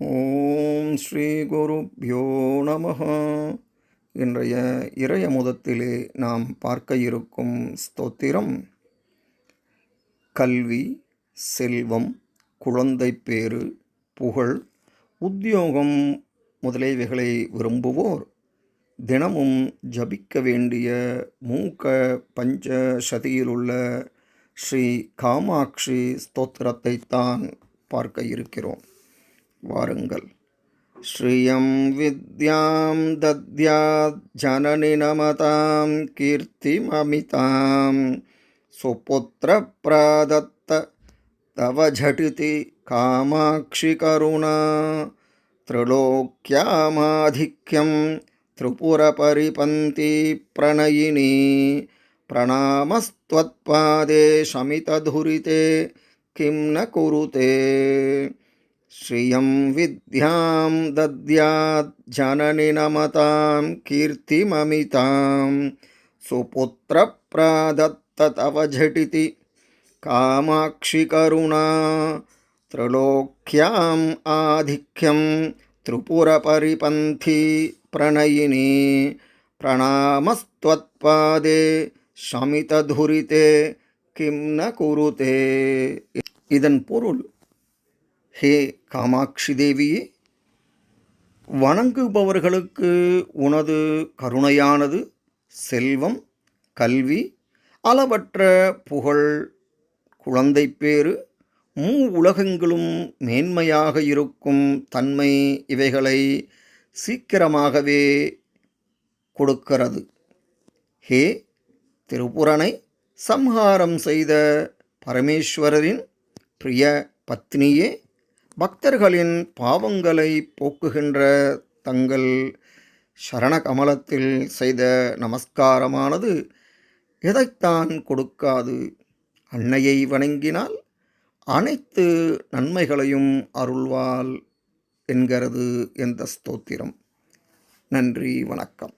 ஓம் ஸ்ரீ குருப்யோ நமஹ. இன்றைய இறையமுதத்திலே நாம் பார்க்க இருக்கும் ஸ்தோத்திரம் கல்வி, செல்வம், குழந்தை பேறு, புகழ், உத்தியோகம் முதலியவைகளை விரும்புவோர் தினமும் ஜபிக்க வேண்டிய மூக பஞ்சசதியிலுள்ள ஸ்ரீ காமாட்சி ஸ்தோத்திரத்தைத்தான் பார்க்க இருக்கிறோம். வாருங்கள். ஸ்ரீயம் வித்யாம் தத்யாத் ஜனனி நமதாம் கீர்த்திமமிதாம் சுபுத்திர பிரதத்த தவ ஜடிதி காமாட்சி கருணா த்ரிலோக்யாமாதிக்யம் திரிபுர பரிபந்தி பிரணயினி பிரணாமஸ்த்வத்பாதே சமிததுரிதே கிம் ந குருதே. ஸ்ரீயம் வித்யாம் தத்யாத் ஜனனி நமதாம் கீர்த்திமமிதாம் சுபுத்திர பிரதத்த தவ ஜடிதி காமாட்சி கருணா த்ரிலோக்யாம் ஆதிக்யம் திரிபுர பரிபந்தி பிரணயினி பிரணாமஸ்த்வத்பாதே சமிததுரிதே கிம் ந குருதே. இதன் பொருள், ஹே காமாட்சி தேவியே, வணங்குபவர்களுக்கு உனது கருணையானது செல்வம், கல்வி, அளவற்ற புகழ், குழந்தை பேறு, உலகங்களும் மேன்மையாக இருக்கும் தன்மை இவைகளை சீக்கிரமாகவே கொடுக்கிறது. ஹே திரிபுரனை சம்ஹாரம் செய்த பரமேஸ்வரரின் பிரிய பத்னியே, பக்தர்களின் பாவங்களை போக்குகின்ற தங்கள் சரணகமலத்தில் செய்த நமஸ்காரமானது எதைத்தான் கொடுக்காது. அன்னையை வணங்கினால் அனைத்து நன்மைகளையும் அருள்வாள் என்கிறது இந்த ஸ்தோத்திரம். நன்றி, வணக்கம்.